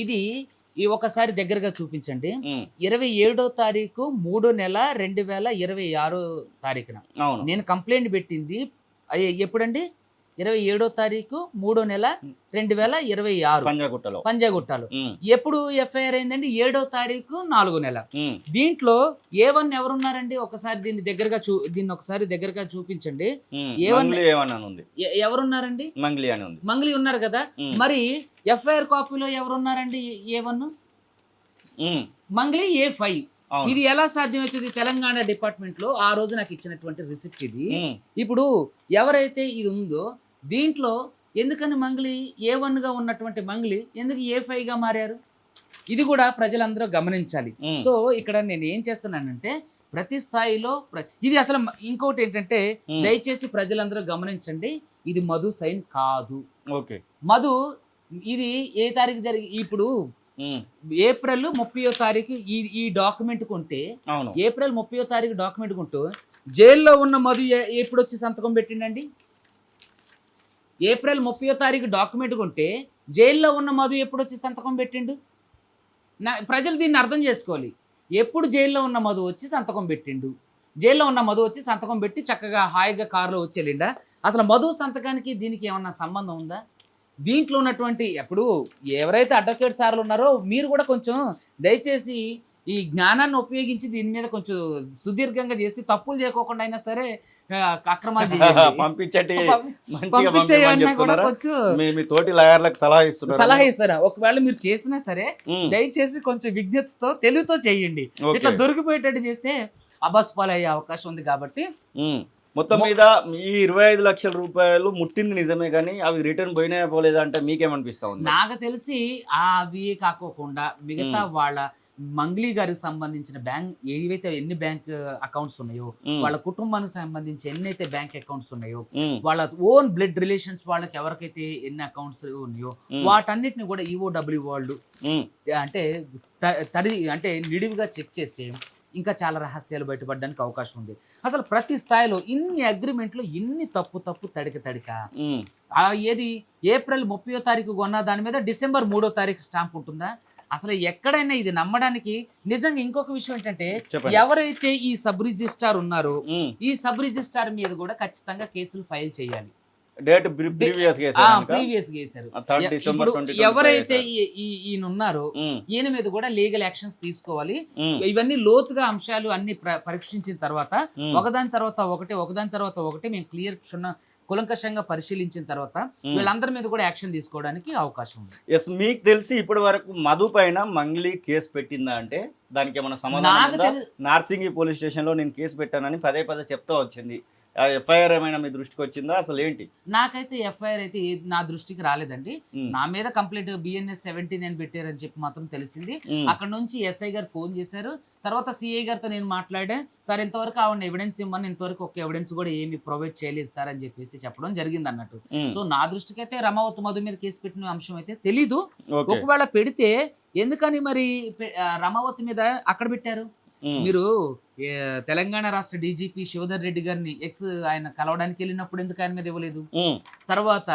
ఇది ఈ ఒకసారి దగ్గరగా చూపించండి. 27వ తారీఖు 3వ నెల 2026 తారీఖున నేను కంప్లైంట్ పెట్టింది ఎప్పుడండి? 27వ తారీఖు 3వ నెల 2026 పంజాగుట్టలో. ఎప్పుడు ఎఫ్ఐఆర్ అయిందండి? 7వ తారీఖు 4వ నెల. దీంట్లో A1 ఎవరున్నారండి? ఒకసారి దీన్ని ఒకసారి దగ్గరగా చూపించండి. A1 ఎవరున్నారండి? మంగ్లీ ఉన్నారు కదా. మరి ఎఫ్ఐఆర్ కాపీలో ఎవరున్నారండి? A1 Mangli A5. ఇది ఎలా సాధ్యమవుతుంది? తెలంగాణ డిపార్ట్మెంట్ లో ఆ రోజు నాకు ఇచ్చినటువంటి రిసిప్ట్ ఇది. ఇప్పుడు ఎవరైతే ఇది ఉందో దీంట్లో ఎందుకని మంగ్లీ A1 గా ఉన్నటువంటి మంగ్లీ ఎందుకు A5 గా మారారు? ఇది కూడా ప్రజలందరూ గమనించాలి. సో ఇక్కడ నేను ఏం చేస్తున్నానంటే ప్రతి స్థాయిలో ఇది అసలు ఇంకోటి ఏంటంటే దయచేసి ప్రజలందరూ గమనించండి, ఇది మధు సైన్ కాదు. మధు ఇది ఏ తారీఖు జరిగి ఇప్పుడు ఏప్రిల్ 30వ తారీఖు ఈ డాక్యుమెంట్ కొంటే ఏప్రిల్ 30వ తారీఖు డాక్యుమెంట్ కొంటూ జైల్లో ఉన్న మధు ఎప్పుడు వచ్చి సంతకం పెట్టిండండి? ఏప్రిల్ 30వ తారీఖు డాక్యుమెంట్ కొంటే జైల్లో ఉన్న మధు ఎప్పుడు వచ్చి సంతకం పెట్టిండు? ప్రజలు దీన్ని అర్థం చేసుకోవాలి. ఎప్పుడు జైల్లో ఉన్న మధు వచ్చి సంతకం పెట్టిండు? జైల్లో ఉన్న మధు వచ్చి సంతకం పెట్టి చక్కగా హాయిగా కారులో వచ్చేళ్ళిండా? అసలు మధు సంతకానికి దీనికి ఏమన్నా సంబంధం ఉందా? దీంట్లో ఉన్నటువంటి ఎప్పుడు ఎవరైతే అడ్వకేట్ సార్లు ఉన్నారో మీరు కూడా కొంచెం దయచేసి ఈ జ్ఞానాన్ని ఉపయోగించి దీని మీద కొంచెం సుదీర్ఘంగా చేసి తప్పులు చేయకోకుండా అయినా సరే అక్రమాలు సలహా ఇస్తారా? ఒకవేళ మీరు చేసినా సరే దయచేసి కొంచెం విజ్ఞతతో తెలివితో చేయండి. ఇట్లా దొరికిపోయేటట్టు చేస్తే అబస్పాలు అయ్యే అవకాశం ఉంది. కాబట్టి మొత్తం మీద ఈ 25 లక్షల రూపాయలు ముట్టింది నిజమే, కానీ అవి రిటర్న్ పోయినా పోలేదా అంటే మీకేమనిపిస్తా ఉంది? నాకు తెలిసి అవి కాకోకుండా మిగతా వాళ్ళ మంగ్లీ గారికి సంబంధించిన బ్యాంక్ ఏవైతే ఎన్ని బ్యాంక్ అకౌంట్స్ ఉన్నాయో, వాళ్ళ కుటుంబానికి సంబంధించి ఎన్నైతే బ్యాంక్ అకౌంట్స్ ఉన్నాయో, వాళ్ళ ఓన్ బ్లడ్ రిలేషన్స్ వాళ్ళకి ఎవరికైతే ఎన్ని అకౌంట్స్ ఉన్నాయో వాటన్నిటిని కూడా ఈఓడబ్ల్యూ వాళ్ళు అంటే నిడివిగా చెక్ చేస్తే ఇంకా చాలా రహస్యాలు బయటపడడానికి అవకాశం ఉంది. అసలు ప్రతి స్థాయిలో ఇన్ని అగ్రిమెంట్లు ఇన్ని తప్పు తడిక ఏది ఏప్రిల్ 30వ తారీఖు కొన్న దాని మీద డిసెంబర్ 3వ తారీఖు స్టాంప్ ఉంటుందా? అసలు ఎక్కడైనా ఇది నమ్మడానికి నిజంగా ఇంకొక విషయం ఏంటంటే ఎవరైతే ఈ సబ్ రిజిస్ట్రార్ ఉన్నారో ఈ సబ్ రిజిస్ట్రార్ మీద కూడా ఖచ్చితంగా కేసులు ఫైల్ చేయాలి. ఎవరైతే ఈయన ఉన్నారో ఈయన మీద కూడా లీగల్ యాక్షన్స్ తీసుకోవాలి. ఇవన్నీ లోతుగా అంశాలు అన్ని పరీక్షించిన తర్వాత ఒకదాని తర్వాత ఒకటి మేము క్లియర్ కులంకషంగా పరిశీలించిన తర్వాత వీళ్ళందరి మీద కూడా యాక్షన్ తీసుకోవడానికి అవకాశం ఉంది. మీకు తెలిసి ఇప్పటి వరకు మధు పైన మంగ్లీ కేసు పెట్టిందా అంటే దానికి ఏమైనా సంబంధం? నార్సింగి పోలీస్ స్టేషన్ లో నేను కేసు పెట్టానని పదే చెప్తా వచ్చింది. ఎఫ్ఐఆర్ ఏమైనా మీ దృష్టికి వచ్చిందా? అసలు ఏంటి? నాకైతే ఎఫ్ఐఆర్ అయితే నా దృష్టికి రాలేదండి. నా మీద కంప్లీట్ BNS 79 పెట్టారని చెప్పి మాత్రం తెలిసింది. అక్కడ నుంచి SI గారు ఫోన్ చేశారు. తర్వాత CI గారితో నేను మాట్లాడా. సార్ ఇంతవరకు ఆవిడ ఎవిడెన్స్ ఇవ్వమని ఇంతవరకు ఒక ఎవిడెన్స్ కూడా ఏమి ప్రొవైడ్ చేయలేదు సార్ అని చెప్పేసి చెప్పడం జరిగింది అన్నట్టు. సో నా దృష్టికి అయితే రమావతి మధు మీద కేసు పెట్టిన అంశం అయితే తెలీదు. ఒకవేళ పెడితే ఎందుకని మరి రమావతి మీద అక్కడ పెట్టారు? మీరు తెలంగాణ రాష్ట్ర డీజీపీ శివధర్ రెడ్డి గారిని ఆయన కలవడానికి వెళ్ళినప్పుడు ఎందుకు ఆయన మీద ఇవ్వలేదు? తర్వాత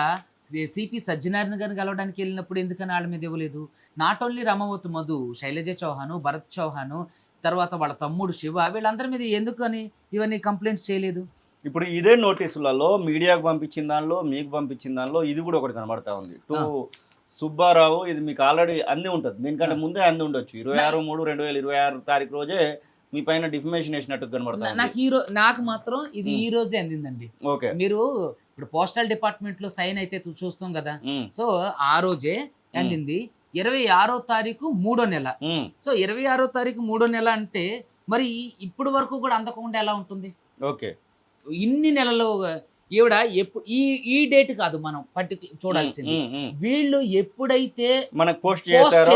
సిపి సజ్జనారాయణ గారిని కలవడానికి వెళ్ళినప్పుడు ఎందుకని వాళ్ళ మీద ఇవ్వలేదు? నాట్ ఓన్లీ రమావతి మధు, శైలజ చౌహాన్, భరత్ చౌహాన్, తర్వాత వాళ్ళ తమ్ముడు శివ, వీళ్ళందరి మీద ఎందుకని ఇవన్నీ కంప్లైంట్స్ చేయలేదు? ఇప్పుడు ఇదే నోటీసులలో మీడియాకు పంపించిన దానిలో మీకు పంపించిన దానిలో ఇది కూడా ఒకటి కనబడతా ఉంది. సుబ్బారావు, ఇది మీకు ఆల్రెడీ అంది ఉంటుంది, దీనికంటే ముందే అంది ఉండొచ్చు. 26/3/2026 తారీఖు రోజే మీ పైన డిఫమేషన్ వేసినట్టు కనబడుతుంది. నాకు మాత్రం ఇది ఈ రోజే అందిందండి. మీరు ఇప్పుడు పోస్టల్ డిపార్ట్మెంట్ లో సైన్ అయితే చూస్తాం కదా, సో ఆ రోజే అందింది. 26వ తారీఖు 3వ నెల. సో 26వ తారీఖు 3వ నెల అంటే మరి ఇప్పుడు వరకు కూడా అందకుండా ఎలా ఉంటుంది? ఇన్ని నెలలు ఈవిడ ఈ డేట్ కాదు మనం చూడాల్సింది. వీళ్ళు ఎప్పుడైతే మనకు పోస్ట్ చేశారో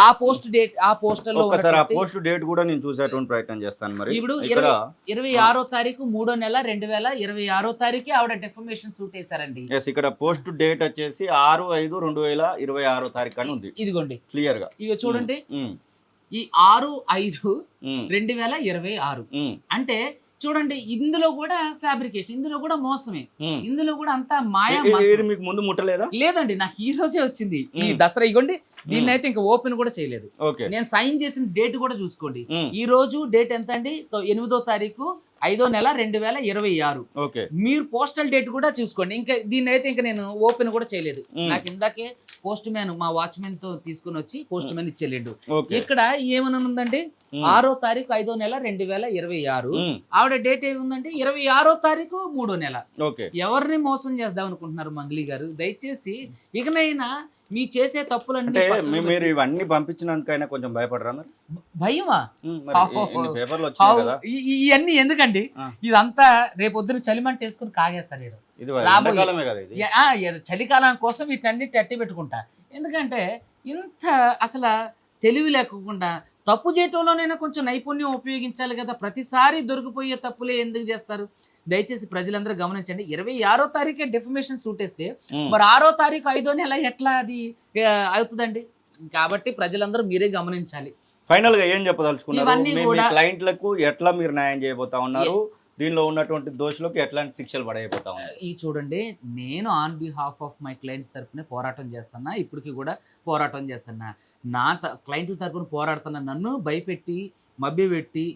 ఆ పోస్ట్ డేట్, ఆ పోస్టర్ లో పోస్ట్ డేట్ కూడా నేను చూసేటువంటి ప్రయత్నం చేస్తాను. మరి ఇప్పుడు 26వ తారీఖు 3వ నెల 2026వ తారీఖు ఆవిడ డెఫమేషన్ సూట్ వేశారండి. ఇక్కడ పోస్ట్ డేట్ వచ్చేసి 6/5/2026 తారీఖు అని ఉంది. ఇదిగోండి క్లియర్ గా ఇక చూడండి, ఈ 6/5/2026 అంటే చూడండి ఇందులో కూడా ఫ్యాబ్రికేషన్, ఇందులో కూడా మోసమే, ఉమ్. ఇందులో కూడా అంతా మాయా ఏది మీకు ముందు ముట్టలేదా? లేదండి. నాకు ఈ రోజే వచ్చింది ఈ దసరా. ఇగోండి దీన్ని అయితే ఇంకా ఓపెన్ కూడా చేయలేదు. ఓకే. నేను సైన్ చేసిన డేట్ కూడా చూసుకోండి. ఉమ్. ఈ రోజు డేట్ ఎంత అండి? 8వ తారీఖు 5వ నెల 2026. ఓకే. మీరు పోస్టల్ డేట్ కూడా చూసుకోండి. ఇంకా దీన్ని అయితే ఇంకా నేను ఓపెన్ కూడా చేయలేదు. ఉమ్. నాకు ఇందాకే పోస్ట్ మ్యాన్ మా వాచ్మెన్ తో తీసుకుని వచ్చి పోస్ట్ మ్యాన్ ఇచ్చేలేండు. ఓకే. ఇక్కడ ఏమని ఉందండి? ఉమ్. 6వ తారీఖు 5వ నెల 2026. ఉమ్. ఆవిడ డేట్ ఏముందండి? 26వ తారీఖు 3వ నెల. ఓకే. ఎవరిని మోసం చేద్దాం అనుకుంటున్నారు మంగ్లీ గారు? దయచేసి ఇకనైనా మీ చేసే తప్పులన్నీ అంటే పక్కన మీరు ఇవన్నీ పంపించినందుకైనా కొంచెం భయపడరా మరి? భయమా? మరి ఇన్ని పేపర్లు వచ్చాయి కదా. ఇవన్నీ ఎందుకండి? ఆ. ఇదంతా రేపొద్దున చలిమంట వేసుకుని కాగేస్తారు ఈడు. ఇది రాబోయే- ఎండాకాలమే కదా ఇది. చలికాలం కోసం వీటన్నిటి అట్టి పెట్టుకుంటా. ఎందుకంటే ఇంత అసలు తెలివి లేకుండా తప్పు చేయటంలోనైనా కొంచెం నైపుణ్యం ఉపయోగించాలి కదా. ప్రతిసారి దొరికిపోయే తప్పులే ఎందుకు చేస్తారు? దయచేసి ప్రజలందరూ గమనించండి. 26వ తారీఖే డెఫమేషన్ సూట్ వేస్తే ఉమ్. మరి 6వ తారీఖు 5వ నెల ఎట్లా అది అవుతుందండి? కాబట్టి ప్రజలందరూ మీరే గమనించాలి. ఫైనల్ గా ఏం చెప్పదలుచుకున్నారు? ఇవన్నీ మీ కూడా- క్లయింట్లకు ఎట్లా మీరు న్యాయం చేయబోతా ఉన్నారు? దీనిలో ఉన్నటువంటి దోషులకు ఎట్లాంటి శిక్షలు పడైపోతా ఉన్నారు? ఈ చూడండి, నేను on behalf of my clients తరపునే పోరాటం చేస్తున్నా. ఇప్పటికీ కూడా పోరాటం చేస్తున్నా. నా క్లయింట్ల తరపున పోరాడుతున్న నన్ను భయపెట్టి మభ్యపెట్టి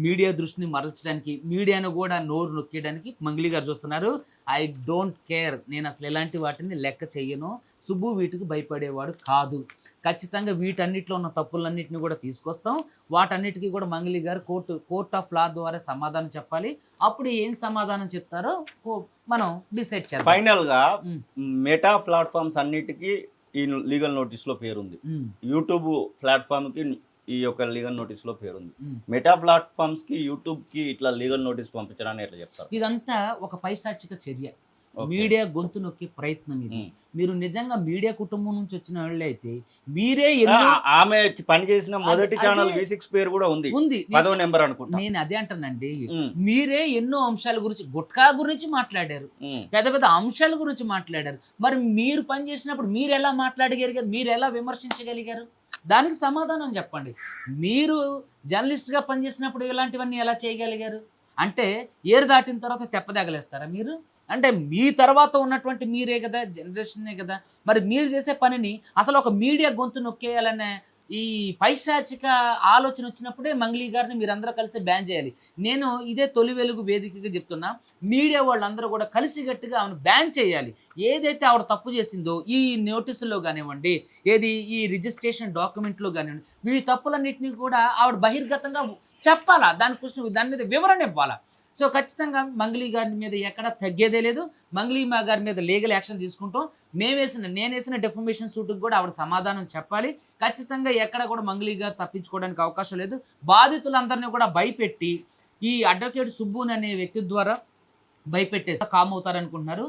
మీడియా దృష్టిని మరల్చడానికి, మీడియాను కూడా నోరు నొక్కేయడానికి మంగ్లీ గారు చూస్తున్నారు. I don't care. నేను అసలు ఎలాంటి వాటిని లెక్క చెయ్యను. సుబ్బు వీటికి భయపడేవాడు కాదు. ఖచ్చితంగా వీటన్నిటిలో ఉన్న తప్పులన్నింటినీ కూడా తీసుకొస్తాం. వాటన్నిటికీ కూడా మంగ్లీ గారు కోర్ట్ ఆఫ్ లా ద్వారా సమాధానం చెప్పాలి. అప్పుడు ఏం సమాధానం చెప్తారో మనం డిసైడ్ చేద్దాం. ఫైనల్ గా ఉమ్. మెటా ప్లాట్ఫామ్స్ అన్నిటికీ ఈ లీగల్ నోటీస్ లో పేరుంది. ఉమ్, యూట్యూబ్ ప్లాట్ఫామ్ కి ఈ యొక్క లీగల్ నోటీస్ లో పేరుంది. ఉమ్. మెటా ప్లాట్ఫామ్స్ కి యూట్యూబ్ కి ఇట్లా లీగల్ నోటీస్ పంపించడాన్ని ఎట్లా చెప్తారు? ఇదంతా ఒక పైశాచిక చర్య. Okay. మీడియా గొంతు నొక్కే ప్రయత్నం ఇది. ఉమ్. మీరు నిజంగా మీడియా కుటుంబం నుంచి వచ్చిన వాళ్ళే అయితే మీరే ఎన్నో ఆమె పని చేసిన మొదటి అదే- ఛానల్ V6 పేరు కూడా ఉంది. ఉంది. 10వ నెంబర్ అనుకుంటా. నేను అదే అంటానండి. ఉమ్. మీరే ఎన్నో అంశాల గురించి, గుట్కా గురించి మాట్లాడారు, ఉమ్. పెద్ద పెద్ద అంశాల గురించి మాట్లాడారు. మరి మీరు పని చేసినప్పుడు మీరు ఎలా మాట్లాడగలిగారు? మీరు ఎలా విమర్శించగలిగారు? దానికి సమాధానం చెప్పండి. మీరు జర్నలిస్ట్గా పనిచేసినప్పుడు ఇలాంటివన్నీ ఎలా చేయగలిగారు? అంటే ఏరు దాటిన తర్వాత తెప్పదగలేస్తారా మీరు? అంటే మీ తర్వాత ఉన్నటువంటి మీరే కదా, జనరేషనే కదా. మరి మీరు చేసే పనిని అసలు ఒక మీడియా గొంతు నొక్కేయాలనే ఈ పైశాచిక ఆలోచన వచ్చినప్పుడే మంగ్లీ గారిని మీరందరూ కలిసి బ్యాన్ చేయాలి. నేను ఇదే తొలి వెలుగు వేదికగా చెప్తున్నా. మీడియా వాళ్ళందరూ కూడా కలిసిగట్టుగా ఆమెను బ్యాన్ చేయాలి. ఏదైతే ఆవిడ తప్పు చేసిందో ఈ నోటీసుల్లో కానివ్వండి, ఏది ఈ రిజిస్ట్రేషన్ డాక్యుమెంట్లో కానివ్వండి, వీటి తప్పులన్నింటినీ కూడా ఆవిడ బహిర్గతంగా చెప్పాలా. దాని మీద వివరణ ఇవ్వాలా. సో ఖచ్చితంగా మంగ్లీ గారి మీద ఎక్కడా తగ్గేదే లేదు. మంగ్లీ మా గారి మీద లీగల్ యాక్షన్ తీసుకుంటాం. నేను వేసిన డెఫమేషన్ సూట్కి కూడా ఆవిడ సమాధానం చెప్పాలి. ఖచ్చితంగా ఎక్కడ కూడా మంగ్లీ గారు తప్పించుకోవడానికి అవకాశం లేదు. బాధితులందరినీ కూడా భయపెట్టి ఈ అడ్వకేట్ సుబ్బున్ అనే వ్యక్తి ద్వారా భయపెట్టేసి కామ్ అవుతారనుకుంటున్నారు.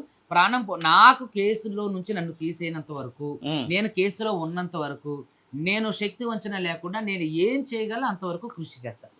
నాకు కేసులో నుంచి నన్ను తీసేయనంత వరకు, ఉమ్. నేను కేసులో ఉన్నంత వరకు, నేను శక్తి వంచన లేకుండా నేను ఏం చేయగల అంతవరకు కృషి చేస్తాను.